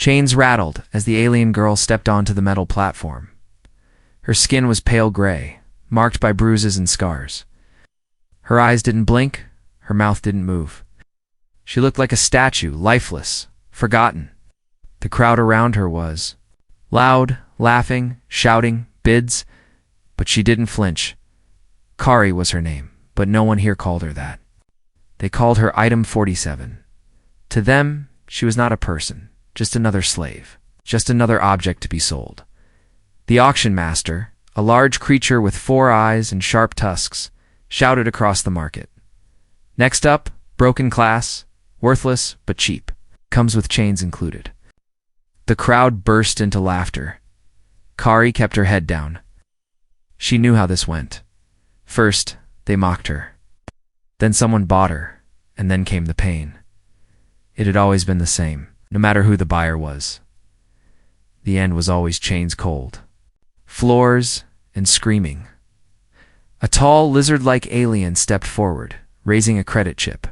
Chains rattled as the alien girl stepped onto the metal platform. Her skin was pale gray, marked by bruises and scars. Her eyes didn't blink, her mouth didn't move. She looked like a statue, lifeless, forgotten. The crowd around her was loud, laughing, shouting, bids, but she didn't flinch. Kari was her name, but no one here called her that. They called her Item 47. To them, she was not a person, just another slave, just another object to be sold. The auction master, a large creature with 4 eyes and sharp tusks, shouted across the market. Next up, broken class, worthless but cheap, comes with chains included. The crowd burst into laughter. Kari kept her head down. She knew how this went. First, they mocked her. Then someone bought her, and then came the pain. It had always been the same, no matter who the buyer was. The end was always chains cold. Floors and screaming. A tall, lizard-like alien stepped forward, raising a credit chip.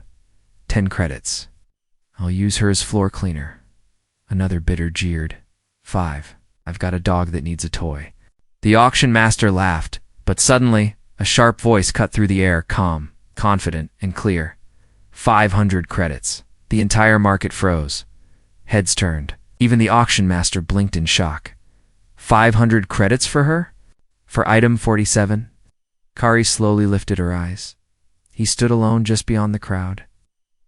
10 credits. I'll use her as floor cleaner. Another bidder jeered. 5. I've got a dog that needs a toy. The auction master laughed, but suddenly, a sharp voice cut through the air, calm, confident, and clear. 500 credits. The entire market froze. Heads turned. Even the auction master blinked in shock. 500 credits for her? For Item 47? Kari slowly lifted her eyes. He stood alone just beyond the crowd.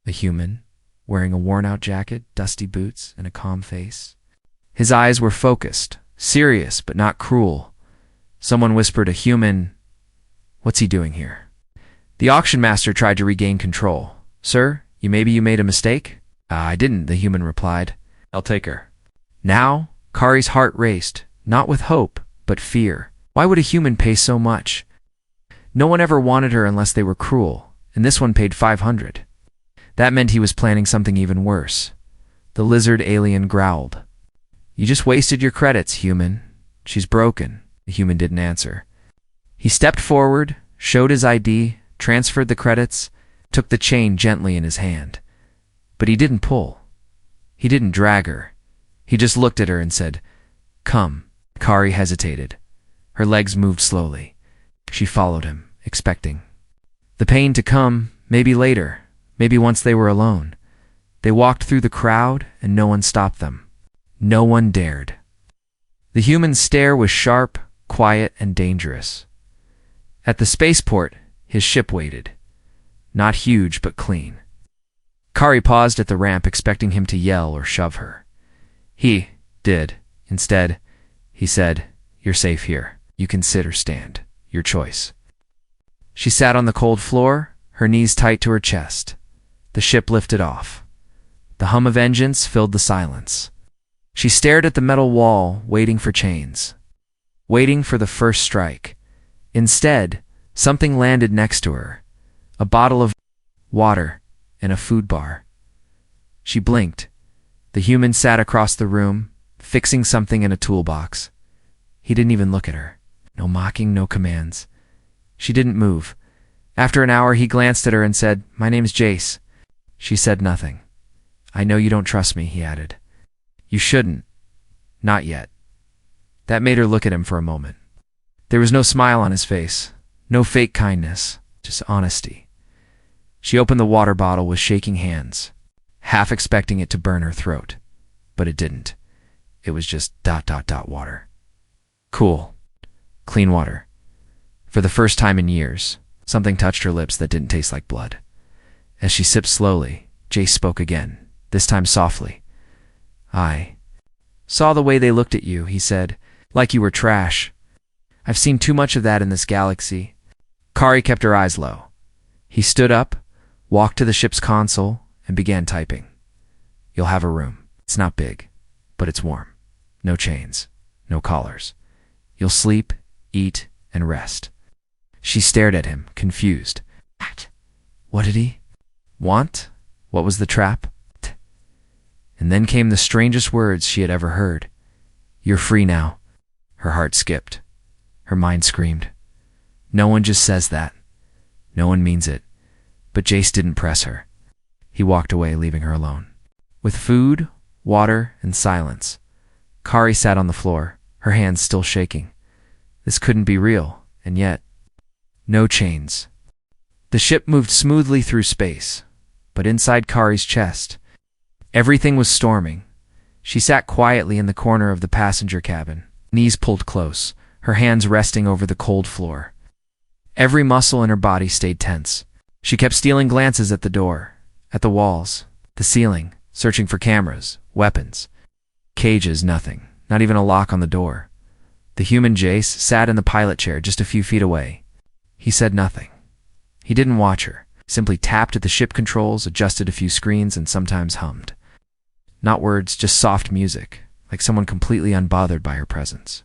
A human, wearing a worn-out jacket, dusty boots, and a calm face. His eyes were focused, serious but not cruel. Someone whispered, a human. What's he doing here? The auction master tried to regain control. Sir, maybe you made a mistake? I didn't, the human replied. I'll take her. Now, Kari's heart raced, not with hope, but fear. Why would a human pay so much? No one ever wanted her unless they were cruel, and this one paid 500. That meant he was planning something even worse. The lizard alien growled. You just wasted your credits, human. She's broken. The human didn't answer. He stepped forward, showed his ID, transferred the credits, took the chain gently in his hand. But he didn't pull. He didn't drag her. He just looked at her and said, Come. Kari hesitated. Her legs moved slowly. She followed him, expecting the pain to come, maybe later, maybe once they were alone. They walked through the crowd, and no one stopped them. No one dared. The human's stare was sharp, quiet, and dangerous. At the spaceport, his ship waited. Not huge, but clean. Kari paused at the ramp, expecting him to yell or shove her. He did. Instead, he said, You're safe here. You can sit or stand. Your choice. She sat on the cold floor, her knees tight to her chest. The ship lifted off. The hum of engines filled the silence. She stared at the metal wall, waiting for chains. Waiting for the first strike. Instead, something landed next to her. A bottle of water and a food bar. She blinked. The human sat across the room, fixing something in a toolbox. He didn't even look at her. No mocking, no commands. She didn't move. After an hour, he glanced at her and said, My name's Jace. She said nothing. I know you don't trust me, he added. You shouldn't. Not yet. That made her look at him for a moment. There was no smile on his face, no fake kindness, just honesty. She opened the water bottle with shaking hands, half expecting it to burn her throat. But it didn't. It was just ... water. Cool. Clean water. For the first time in years, something touched her lips that didn't taste like blood. As she sipped slowly, Jace spoke again, this time softly. I saw the way they looked at you, he said, like you were trash. I've seen too much of that in this galaxy. Kari kept her eyes low. He stood up, walked to the ship's console, and began typing. You'll have a room. It's not big, but it's warm. No chains, no collars. You'll sleep, eat, and rest. She stared at him, confused. What did he want? What was the trap? And then came the strangest words she had ever heard. You're free now. Her heart skipped. Her mind screamed. No one just says that. No one means it. But Jace didn't press her. He walked away, leaving her alone. With food, water, and silence. Kari sat on the floor, her hands still shaking. This couldn't be real, and yet, no chains. The ship moved smoothly through space, but inside Kari's chest, everything was storming. She sat quietly in the corner of the passenger cabin, knees pulled close, her hands resting over the cold floor. Every muscle in her body stayed tense. She kept stealing glances at the door, at the walls, the ceiling, searching for cameras, weapons. Cages, nothing, not even a lock on the door. The human Jace sat in the pilot chair just a few feet away. He said nothing. He didn't watch her, simply tapped at the ship controls, adjusted a few screens, and sometimes hummed. Not words, just soft music, like someone completely unbothered by her presence.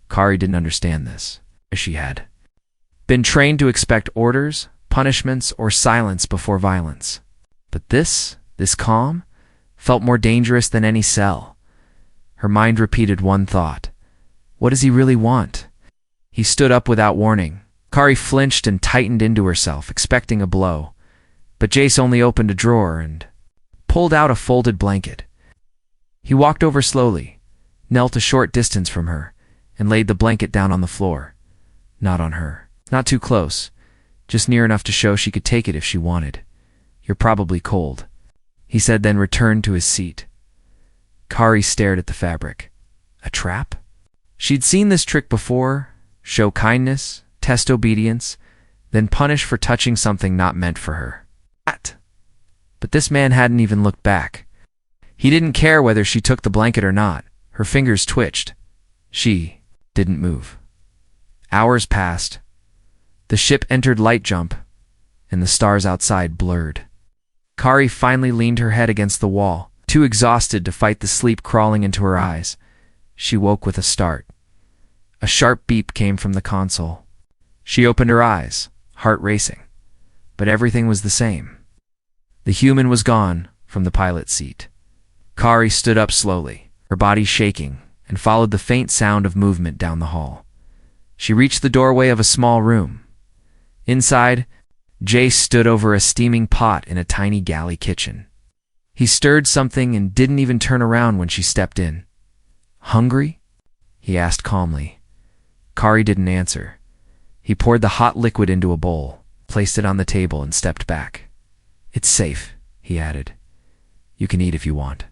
Kari didn't understand this, as she had been trained to expect orders, punishments, or silence before violence. But this calm, felt more dangerous than any cell. Her mind repeated one thought. What does he really want? He stood up without warning. Kari flinched and tightened into herself, expecting a blow. But Jace only opened a drawer and pulled out a folded blanket. He walked over slowly, knelt a short distance from her, and laid the blanket down on the floor. Not on her. Not too close. Just near enough to show she could take it if she wanted. You're probably cold, he said, then returned to his seat. Kari stared at the fabric. A trap? She'd seen this trick before. Show kindness, test obedience, then punish for touching something not meant for her. But this man hadn't even looked back. He didn't care whether she took the blanket or not. Her fingers twitched. She didn't move. Hours passed. The ship entered light jump, and the stars outside blurred. Kari finally leaned her head against the wall, too exhausted to fight the sleep crawling into her eyes. She woke with a start. A sharp beep came from the console. She opened her eyes, heart racing. But everything was the same. The human was gone from the pilot's seat. Kari stood up slowly, her body shaking, and followed the faint sound of movement down the hall. She reached the doorway of a small room. Inside, Jace stood over a steaming pot in a tiny galley kitchen. He stirred something and didn't even turn around when she stepped in. Hungry? He asked calmly. Kari didn't answer. He poured the hot liquid into a bowl, placed it on the table, and stepped back. It's safe, he added. You can eat if you want.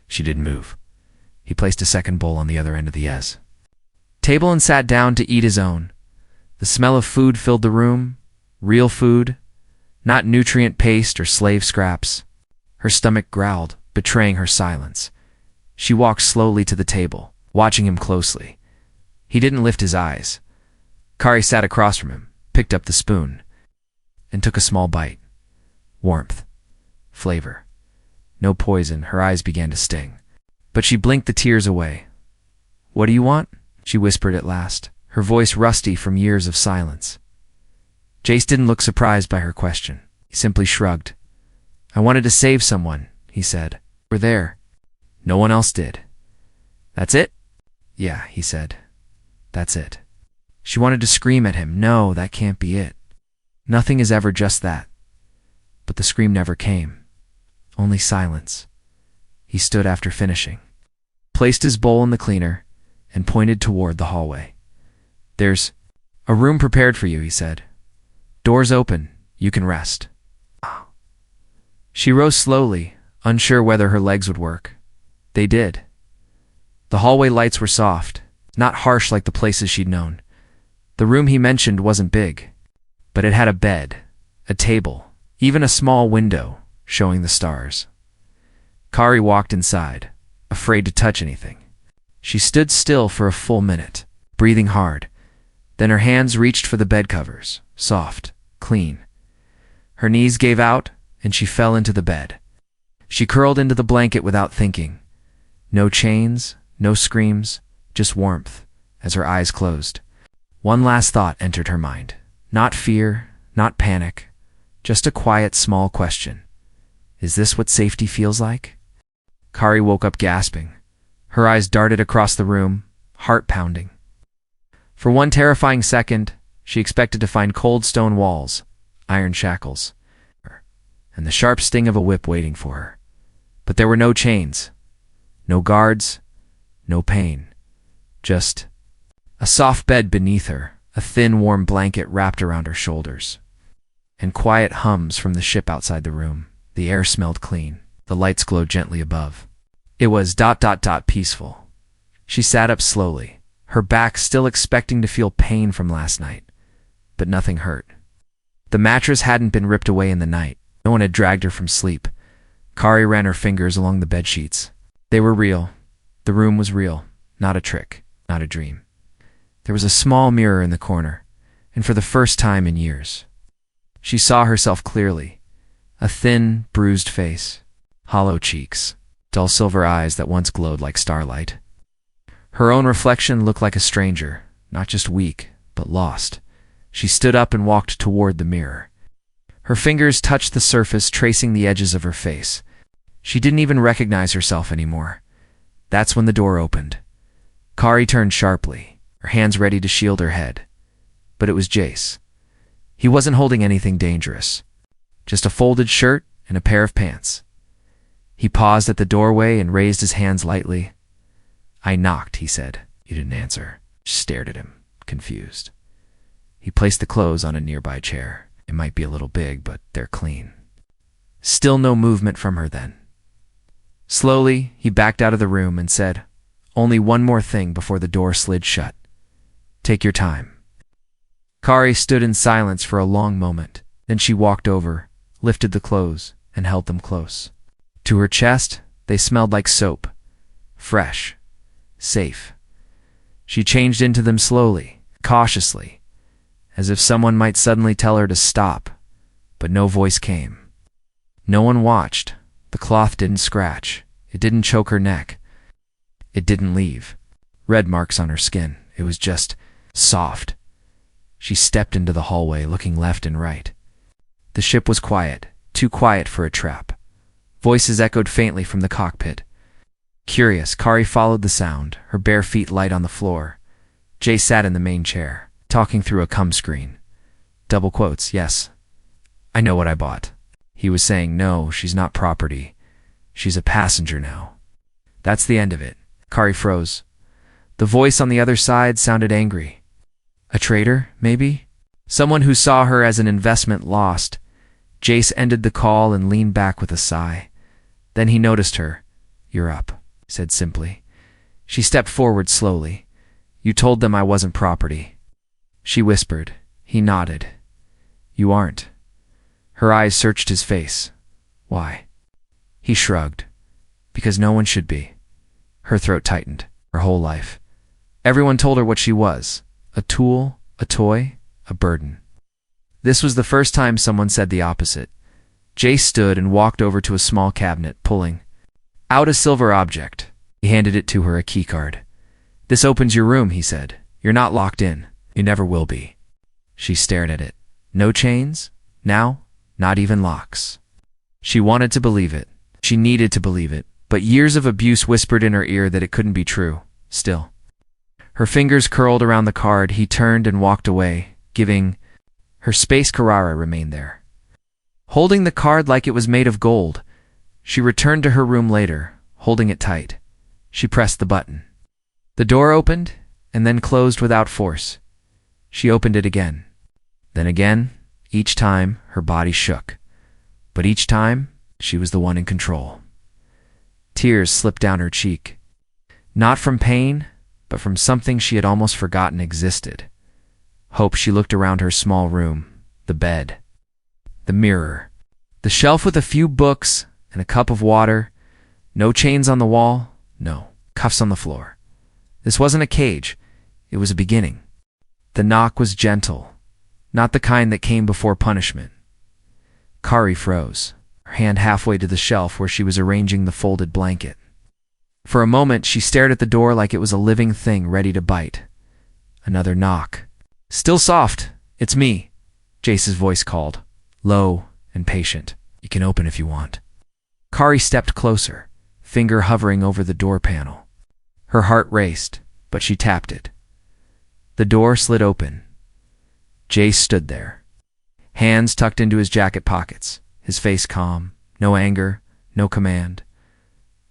She didn't move. He placed a second bowl on the other end of the table and sat down to eat his own. The smell of food filled the room. Real food, not nutrient paste or slave scraps. Her stomach growled, betraying her silence. She walked slowly to the table, watching him closely. He didn't lift his eyes. Kari sat across from him, picked up the spoon, and took a small bite. Warmth. Flavor. No poison. Her eyes began to sting. But she blinked the tears away. What do you want? She whispered at last, her voice rusty from years of silence. Jace didn't look surprised by her question. He simply shrugged. I wanted to save someone, he said. We're there. No one else did. That's it? Yeah, he said. That's it. She wanted to scream at him. No, that can't be it. Nothing is ever just that. But the scream never came. Only silence. He stood after finishing, placed his bowl in the cleaner, and pointed toward the hallway. There's a room prepared for you, he said. Doors open. You can rest. She rose slowly, unsure whether her legs would work. They did. The hallway lights were soft, not harsh like the places she'd known. The room he mentioned wasn't big, but it had a bed, a table, even a small window showing the stars. Kari walked inside, afraid to touch anything. She stood still for a full minute, breathing hard. Then her hands reached for the bed covers, soft, clean. Her knees gave out, and she fell into the bed. She curled into the blanket without thinking. No chains, no screams, just warmth, as her eyes closed. One last thought entered her mind. Not fear, not panic, just a quiet, small question. Is this what safety feels like? Kari woke up gasping. Her eyes darted across the room, heart pounding. For one terrifying second, she expected to find cold stone walls, iron shackles, and the sharp sting of a whip waiting for her. But there were no chains, No guards, no pain. Just a soft bed beneath her, a thin, warm blanket wrapped around her shoulders. And quiet hums from the ship outside the room. The air smelled clean. The lights glowed gently above. It was ... peaceful. She sat up slowly, her back still expecting to feel pain from last night. But nothing hurt. The mattress hadn't been ripped away in the night. No one had dragged her from sleep. Kari ran her fingers along the bedsheets. They were real. The room was real, not a trick, not a dream. There was a small mirror in the corner, and for the first time in years, she saw herself clearly. A thin, bruised face, hollow cheeks, dull silver eyes that once glowed like starlight. Her own reflection looked like a stranger, not just weak, but lost. She stood up and walked toward the mirror. Her fingers touched the surface, tracing the edges of her face. She didn't even recognize herself anymore. That's when the door opened. Kari turned sharply, her hands ready to shield her head. But it was Jace. He wasn't holding anything dangerous. Just a folded shirt and a pair of pants. He paused at the doorway and raised his hands lightly. "I knocked," he said. You didn't answer. She stared at him, confused. He placed the clothes on a nearby chair. It might be a little big, but they're clean. Still no movement from her then. Slowly, he backed out of the room and said, "Only one more thing," before the door slid shut. "Take your time." Kari stood in silence for a long moment. Then she walked over, lifted the clothes, and held them close. To her chest, they smelled like soap. Fresh. Safe. She changed into them slowly, cautiously, as if someone might suddenly tell her to stop, but no voice came. No one watched. The cloth didn't scratch. It didn't choke her neck. It didn't leave red marks on her skin. It was just soft. She stepped into the hallway, looking left and right. The ship was quiet, too quiet for a trap. Voices echoed faintly from the cockpit. Curious, Kari followed the sound, her bare feet light on the floor. Jay sat in the main chair, talking through a cum screen. Double quotes, "Yes, I know what I bought." He was saying, "No, she's not property. She's a passenger now." That's the end of it. Kari froze. The voice on the other side sounded angry. A traitor, maybe? Someone who saw her as an investment lost. Jace ended the call and leaned back with a sigh. Then he noticed her. "You're up," he said simply. She stepped forward slowly. "You told them I wasn't property." She whispered. He nodded. "You aren't." Her eyes searched his face. "Why?" He shrugged. "Because no one should be." Her throat tightened. Her whole life. Everyone told her what she was. A tool, a toy, a burden. This was the first time someone said the opposite. Jace stood and walked over to a small cabinet, pulling out a silver object. He handed it to her, a keycard. "This opens your room," he said. "You're not locked in. You never will be." She stared at it. No chains? Now? Not even locks. She wanted to believe it. She needed to believe it. But years of abuse whispered in her ear that it couldn't be true. Still. Her fingers curled around the card. He turned and walked away, giving her space. Carrara remained there, holding the card like it was made of gold. She returned to her room later, holding it tight. She pressed the button. The door opened, and then closed without force. She opened it again. Then again. Each time, her body shook. But each time, she was the one in control. Tears slipped down her cheek. Not from pain, but from something she had almost forgotten existed. Hope. She looked around her small room. The bed. The mirror. The shelf with a few books and a cup of water. No chains on the wall. No cuffs on the floor. This wasn't a cage. It was a beginning. The knock was gentle. Not the kind that came before punishment. Kari froze, her hand halfway to the shelf where she was arranging the folded blanket. For a moment, she stared at the door like it was a living thing ready to bite. Another knock. "Still soft. It's me," Jace's voice called, low and patient. "You can open if you want." Kari stepped closer, finger hovering over the door panel. Her heart raced, but she tapped it. The door slid open. Jace stood there, hands tucked into his jacket pockets, his face calm, no anger, no command.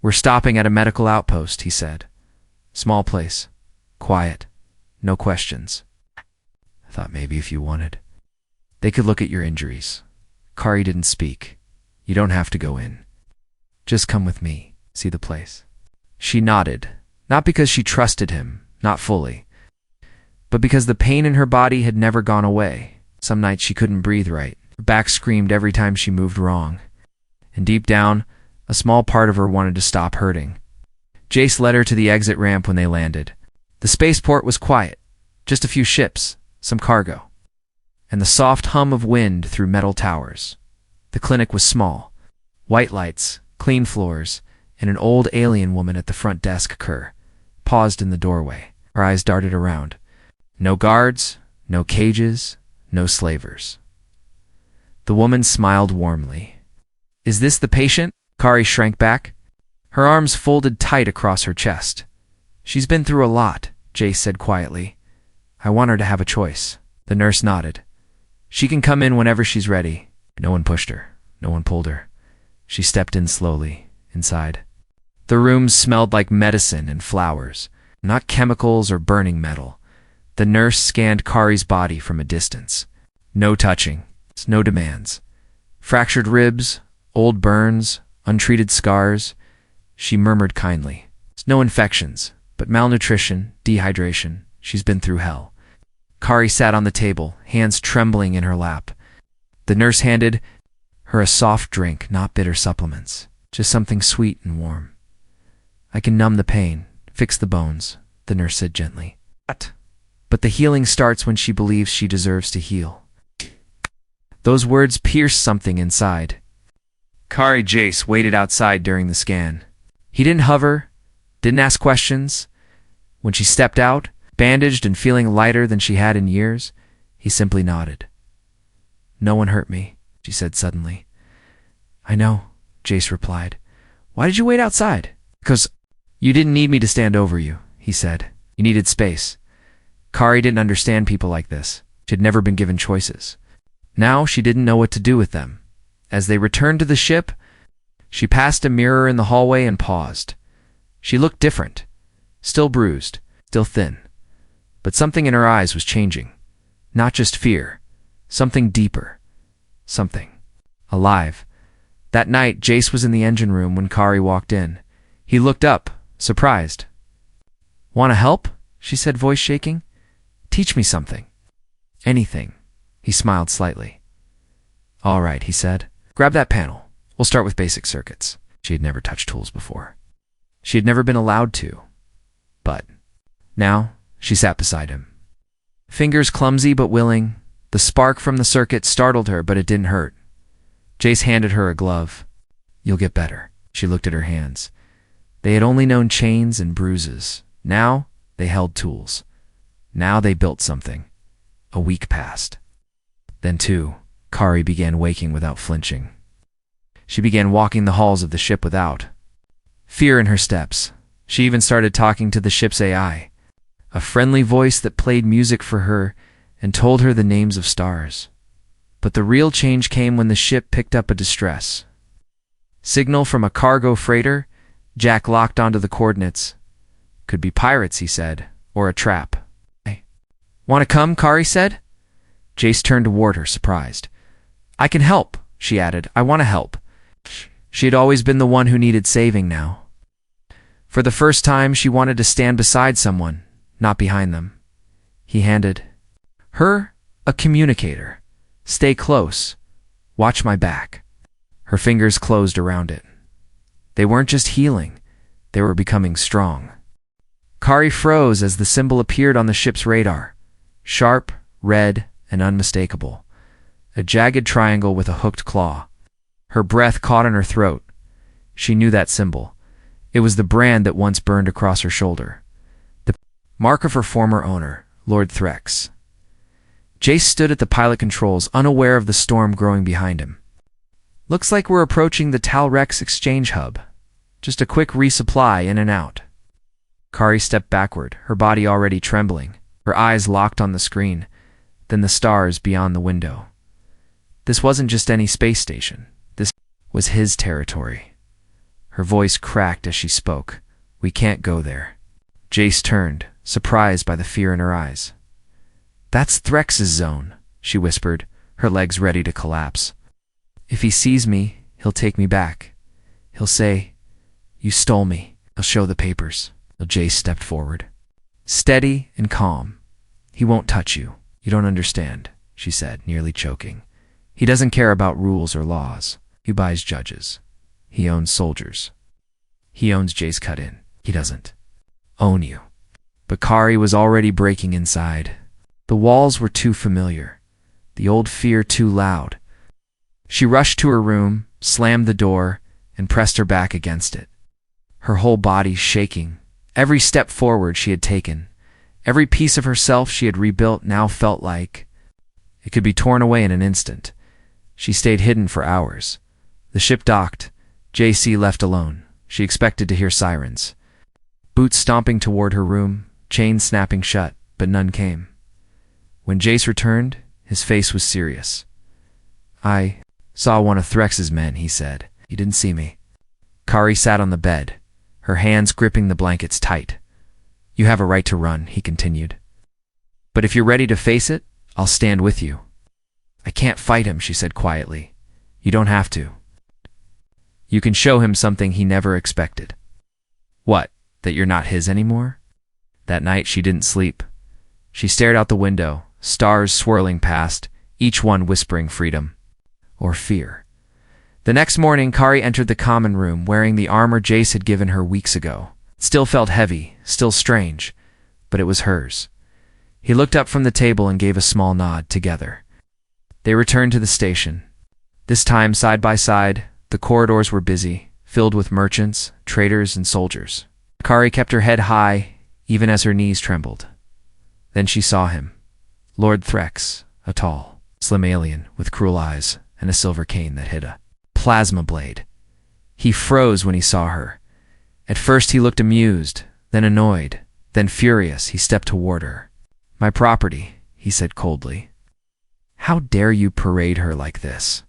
"We're stopping at a medical outpost," he said. "Small place. Quiet. No questions. I thought maybe if you wanted. They could look at your injuries." Kari didn't speak. "You don't have to go in. Just come with me. See the place." She nodded, not because she trusted him, not fully, but because the pain in her body had never gone away. Some nights she couldn't breathe right. Her back screamed every time she moved wrong. And deep down, a small part of her wanted to stop hurting. Jace led her to the exit ramp when they landed. The spaceport was quiet, just a few ships, some cargo, and the soft hum of wind through metal towers. The clinic was small. White lights, clean floors, and an old alien woman at the front desk. Kerr paused in the doorway. Her eyes darted around. No guards, no cages, no slavers. The woman smiled warmly. "Is this the patient?" Kari shrank back. Her arms folded tight across her chest. "She's been through a lot," Jace said quietly. "I want her to have a choice." The nurse nodded. "She can come in whenever she's ready." No one pushed her. No one pulled her. She stepped in slowly, inside. The room smelled like medicine and flowers, not chemicals or burning metal. The nurse scanned Kari's body from a distance. No touching, no demands. Fractured ribs, old burns, untreated scars. She murmured kindly. "No infections, but malnutrition, dehydration. She's been through hell." Kari sat on the table, hands trembling in her lap. The nurse handed her a soft drink, not bitter supplements, just something sweet and warm. "I can numb the pain, fix the bones," the nurse said gently. "But the healing starts when she believes she deserves to heal." Those words pierced something inside. Kari Jace waited outside during the scan. He didn't hover, didn't ask questions. When she stepped out, bandaged and feeling lighter than she had in years, he simply nodded. "No one hurt me," she said suddenly. "I know," Jace replied. "Why did you wait outside?" "Because you didn't need me to stand over you," he said. "You needed space." Kari didn't understand people like this. She had never been given choices. Now she didn't know what to do with them. As they returned to the ship, she passed a mirror in the hallway and paused. She looked different. Still bruised, still thin. But something in her eyes was changing. Not just fear. Something deeper. Something alive. That night, Jace was in the engine room when Kari walked in. He looked up, surprised. "Want to help?" she said, voice shaking. "Teach me something." "Anything." He smiled slightly. "All right," he said. "Grab that panel. We'll start with basic circuits." She had never touched tools before. She had never been allowed to. But now she sat beside him. Fingers clumsy but willing. The spark from the circuit startled her, but it didn't hurt. Jace handed her a glove. "You'll get better." She looked at her hands. They had only known chains and bruises. Now they held tools. Now they built something. A week passed. Then, too, Kari began waking without flinching. She began walking the halls of the ship without fear in her steps. She even started talking to the ship's AI, a friendly voice that played music for her and told her the names of stars. But the real change came when the ship picked up a distress signal from a cargo freighter. Jack locked onto the coordinates. "Could be pirates," he said, "or a trap." "Hey, want to come?" Kari said. Jace turned toward her, surprised. "I can help," she added. "I want to help." She had always been the one who needed saving now. For the first time, she wanted to stand beside someone, not behind them. He handed her a communicator. "Stay close. Watch my back." Her fingers closed around it. They weren't just healing. They were becoming strong. Kari froze as the symbol appeared on the ship's radar. Sharp, red, and unmistakable. A jagged triangle with a hooked claw. Her breath caught in her throat. She knew that symbol. It was the brand that once burned across her shoulder. The mark of her former owner, Lord Threx. Jace stood at the pilot controls, unaware of the storm growing behind him. "Looks like we're approaching the Talrex exchange hub. Just a quick resupply in and out." Kari stepped backward, her body already trembling, her eyes locked on the screen, then the stars beyond the window. This wasn't just any space station. This was his territory. Her voice cracked as she spoke. "We can't go there." Jace turned, surprised by the fear in her eyes. "That's Threx's zone," she whispered, her legs ready to collapse. "If he sees me, he'll take me back. He'll say, 'You stole me.' He'll show the papers." Jace stepped forward. Steady and calm. "He won't touch you. You don't understand," she said, nearly choking. "He doesn't care about rules or laws. He buys judges. He owns soldiers." "He owns," Jace cut in. "He doesn't own you." But Kari was already breaking inside. The walls were too familiar, the old fear too loud. She rushed to her room, slammed the door, and pressed her back against it. Her whole body shaking. Every step forward she had taken, every piece of herself she had rebuilt now felt like it could be torn away in an instant. She stayed hidden for hours. The ship docked, JC left alone. She expected to hear sirens. Boots stomping toward her room, chains snapping shut, but none came. When Jace returned, his face was serious. "I saw one of Threx's men," he said. "He didn't see me." Kari sat on the bed, her hands gripping the blankets tight. "You have a right to run," he continued. "But if you're ready to face it, I'll stand with you." "I can't fight him," she said quietly. "You don't have to. You can show him something he never expected." "What, that you're not his anymore?" That night she didn't sleep. She stared out the window, stars swirling past, each one whispering freedom or fear. The next morning, Kari entered the common room wearing the armor Jace had given her weeks ago. It still felt heavy, still strange, but it was hers. He looked up from the table and gave a small nod. Together they returned to the station. This time, side by side, the corridors were busy, filled with merchants, traders, and soldiers. Kari kept her head high, even as her knees trembled. Then she saw him. Lord Threx, a tall, slim alien with cruel eyes and a silver cane that hid a plasma blade. He froze when he saw her. At first he looked amused, then annoyed, then furious. He stepped toward her. "My property," he said coldly. "How dare you parade her like this?"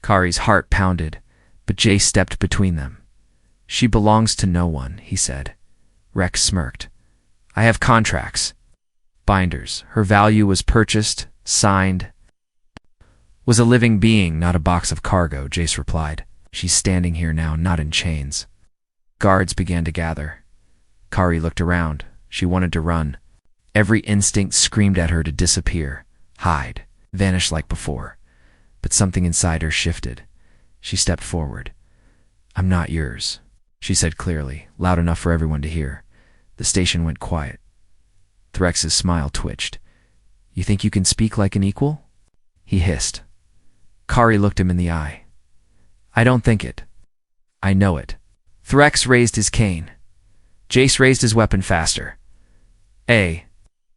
Kari's heart pounded, but Jace stepped between them. "She belongs to no one," he said. Rex smirked. "I have contracts. Binders. Her value was purchased, signed." "Was a living being, not a box of cargo," Jace replied. "She's standing here now, not in chains." Guards began to gather. Kari looked around. She wanted to run. Every instinct screamed at her to disappear, hide, vanish like before. But something inside her shifted. She stepped forward. "I'm not yours," she said clearly, loud enough for everyone to hear. The station went quiet. Threx's smile twitched. "You think you can speak like an equal?" he hissed. Kari looked him in the eye. "I don't think it. I know it." Threx raised his cane. Jace raised his weapon faster. A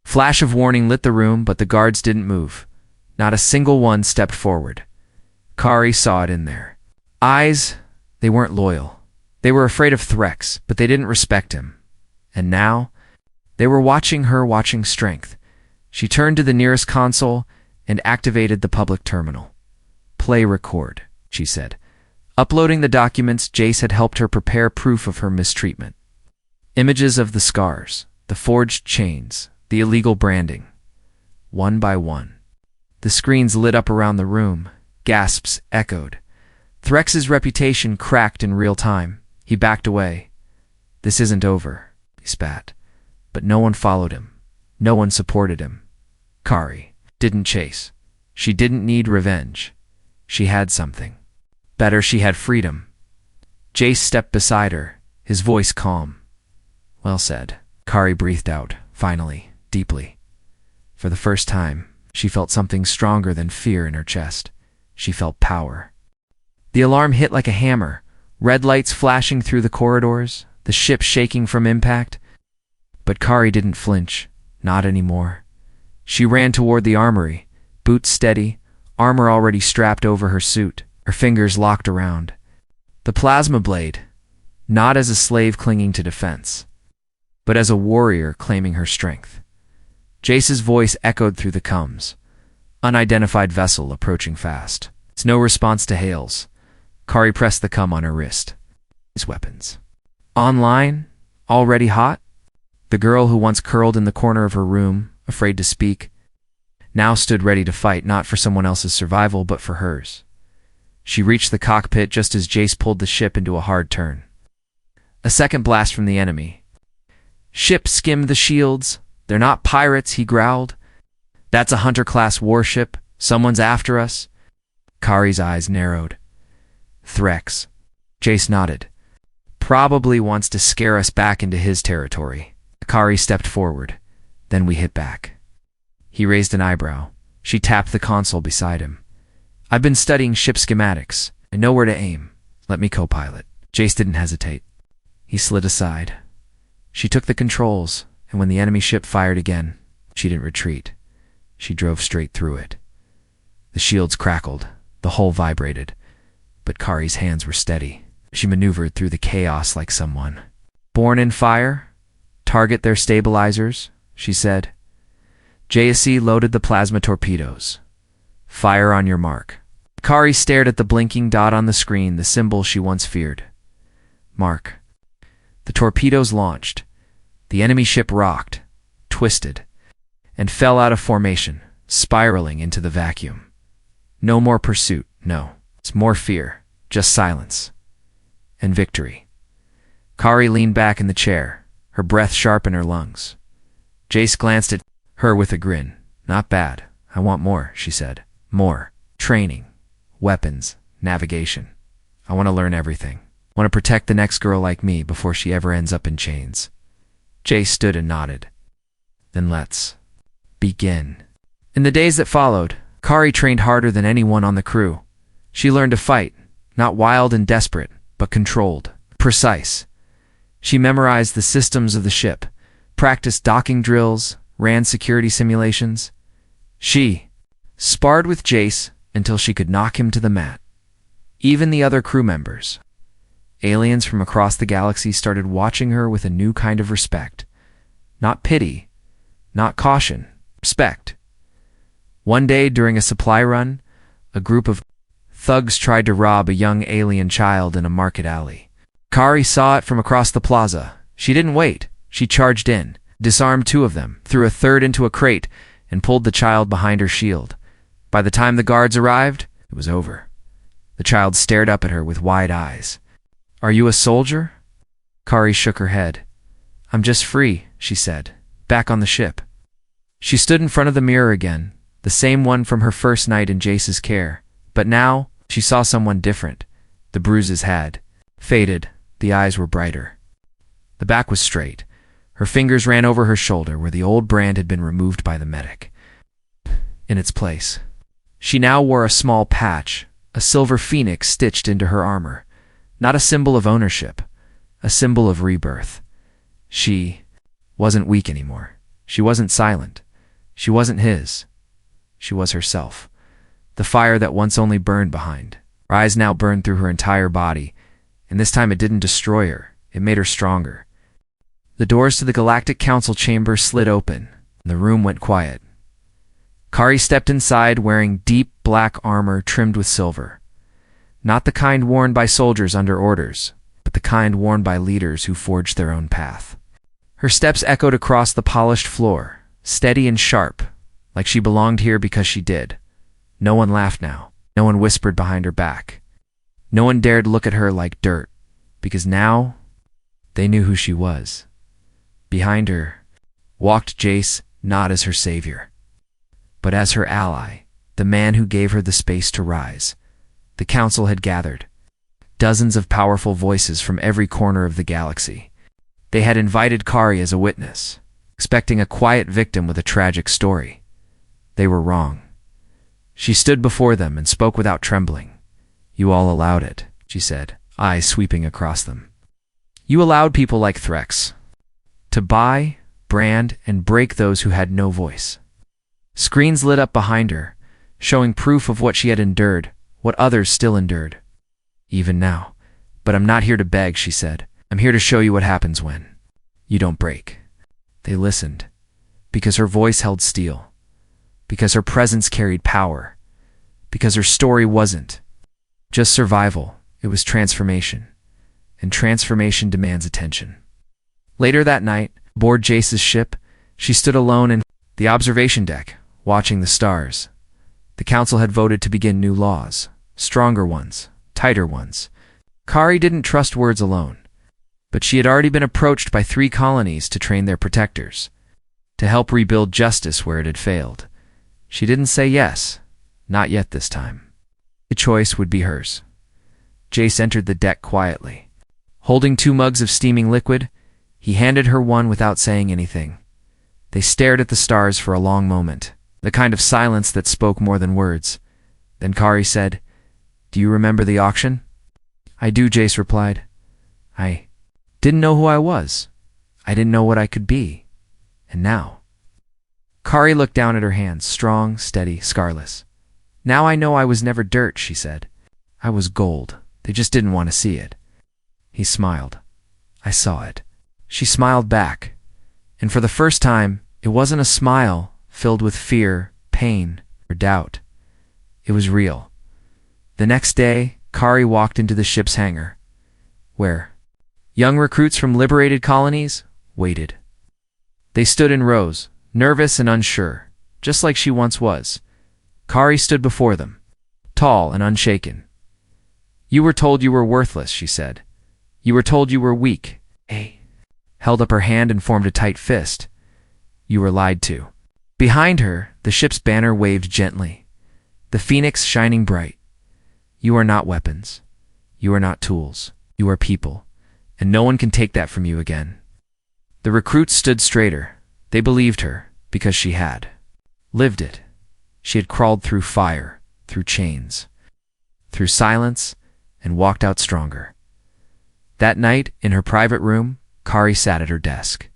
flash of warning lit the room, but the guards didn't move. Not a single one stepped forward. Kari saw it in their eyes. They weren't loyal. They were afraid of Threx, but they didn't respect him. And now, they were watching her, watching strength. She turned to the nearest console and activated the public terminal. "Play record," she said. Uploading the documents, Jace had helped her prepare proof of her mistreatment. Images of the scars, the forged chains, the illegal branding. One by one. The screens lit up around the room. Gasps echoed. Threx's reputation cracked in real time. He backed away. "This isn't over," he spat. But no one followed him. No one supported him. Kari didn't chase. She didn't need revenge. She had something. Better, she had freedom. Jace stepped beside her, his voice calm. "Well said." Kari breathed out, finally, deeply. For the first time, she felt something stronger than fear in her chest. She felt power. The alarm hit like a hammer, red lights flashing through the corridors, the ship shaking from impact. But Kari didn't flinch, not anymore. She ran toward the armory, boots steady, armor already strapped over her suit, her fingers locked around the plasma blade, not as a slave clinging to defense, but as a warrior claiming her strength. Jace's voice echoed through the coms. "Unidentified vessel approaching fast." It's no response to hails. Kari pressed the cum on her wrist. These weapons. Online? Already hot? The girl who once curled in the corner of her room, afraid to speak, now stood ready to fight not for someone else's survival but for hers. She reached the cockpit just as Jace pulled the ship into a hard turn. A second blast from the enemy. Ship skimmed the shields. They're not pirates, he growled. That's a hunter-class warship. Someone's after us. Kari's eyes narrowed. Threx. Jace nodded. Probably wants to scare us back into his territory. Kari stepped forward. Then we hit back. He raised an eyebrow. She tapped the console beside him. I've been studying ship schematics. I know where to aim. Let me co-pilot. Jace didn't hesitate. He slid aside. She took the controls, and when the enemy ship fired again, she didn't retreat. She drove straight through it. The shields crackled. The hull vibrated. But Kari's hands were steady. She maneuvered through the chaos like someone. Born in fire? Target their stabilizers, she said. JSC loaded the plasma torpedoes. Fire on your mark. Kari stared at the blinking dot on the screen, the symbol she once feared. Mark. The torpedoes launched. The enemy ship rocked, twisted, and fell out of formation, spiraling into the vacuum. No more pursuit, no. It's more fear, just silence. And victory. Kari leaned back in the chair, her breath sharp in her lungs. Jace glanced at her with a grin. Not bad. I want more, she said. More. Training. Weapons. Navigation. I want to learn everything. I want to protect the next girl like me before she ever ends up in chains. Jace stood and nodded. Then let's begin. In the days that followed, Kari trained harder than anyone on the crew. She learned to fight, not wild and desperate, but controlled, precise. She memorized the systems of the ship, practiced docking drills, ran security simulations. She sparred with Jace until she could knock him to the mat. Even the other crew members, aliens from across the galaxy, started watching her with a new kind of respect. Not pity, not caution, respect. One day during a supply run, a group of thugs tried to rob a young alien child in a market alley. Kari saw it from across the plaza. She didn't wait. She charged in, disarmed two of them, threw a third into a crate, and pulled the child behind her shield. By the time the guards arrived, it was over. The child stared up at her with wide eyes. Are you a soldier? Kari shook her head. I'm just free, she said, back on the ship. She stood in front of the mirror again, the same one from her first night in Jace's care. But now, she saw someone different. The bruises had faded. The eyes were brighter. The back was straight. Her fingers ran over her shoulder where the old brand had been removed by the medic. In its place, she now wore a small patch, a silver phoenix stitched into her armor. Not a symbol of ownership, a symbol of rebirth. She wasn't weak anymore. She wasn't silent. She wasn't his. She was herself. The fire that once only burned behind. Her eyes now burned through her entire body, and this time it didn't destroy her. It made her stronger. The doors to the Galactic Council chamber slid open, and the room went quiet. Kari stepped inside wearing deep black armor trimmed with silver. Not the kind worn by soldiers under orders, but the kind worn by leaders who forged their own path. Her steps echoed across the polished floor, steady and sharp, like she belonged here because she did. No one laughed now. No one whispered behind her back. No one dared look at her like dirt, because now they knew who she was. Behind her walked Jace, not as her savior, but as her ally, the man who gave her the space to rise. The council had gathered. Dozens of powerful voices from every corner of the galaxy. They had invited Kari as a witness, expecting a quiet victim with a tragic story. They were wrong. She stood before them and spoke without trembling. You all allowed it, she said, eyes sweeping across them. You allowed people like Threx to buy, brand, and break those who had no voice. Screens lit up behind her, showing proof of what she had endured, what others still endured. Even now. But I'm not here to beg, she said. I'm here to show you what happens when you don't break. They listened, because her voice held steel, because her presence carried power, because her story wasn't just survival, it was transformation. and transformation demands attention. Later that night, aboard Jace's ship, she stood alone in the observation deck, watching the stars. The council had voted to begin new laws, stronger ones, tighter ones. Kari didn't trust words alone, but she had already been approached by 3 colonies to train their protectors, to help rebuild justice where it had failed. She didn't say yes, not yet this time. The choice would be hers. Jace entered the deck quietly. Holding 2 mugs of steaming liquid, he handed her one without saying anything. They stared at the stars for a long moment, the kind of silence that spoke more than words. Then Kari said, "Do you remember the auction?" "I do," Jace replied. "I didn't know who I was. I didn't know what I could be. And now." Kari looked down at her hands, strong, steady, scarless. "Now I know I was never dirt," she said. "I was gold. They just didn't want to see it." He smiled. "I saw it." She smiled back. And for the first time, it wasn't a smile filled with fear, pain, or doubt. It was real. The next day, Kari walked into the ship's hangar, where young recruits from liberated colonies waited. They stood in rows, nervous and unsure, just like she once was. Kari stood before them, tall and unshaken. "You were told you were worthless," she said. "You were told you were weak." Held up her hand and formed a tight fist. "You were lied to." Behind her, the ship's banner waved gently, the phoenix shining bright. "You are not weapons. You are not tools. You are people, and no one can take that from you again." The recruits stood straighter. They believed her, because she had lived it. She had crawled through fire, through chains, through silence, and walked out stronger. That night, in her private room, Kari sat at her desk.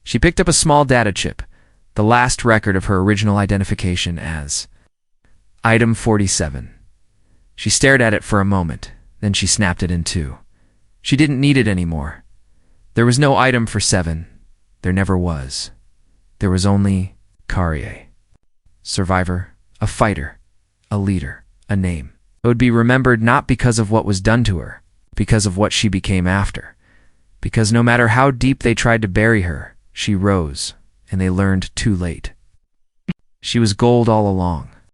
She picked up a small data chip, the last record of her original identification as Item 47. She stared at it for a moment, then she snapped it in 2. She didn't need it anymore. There was no item for 7. There never was. There was only Kari. Survivor, a fighter, a leader, a name. It would be remembered not because of what was done to her, because of what she became after. Because no matter how deep they tried to bury her, she rose, and they learned too late. She was gold all along.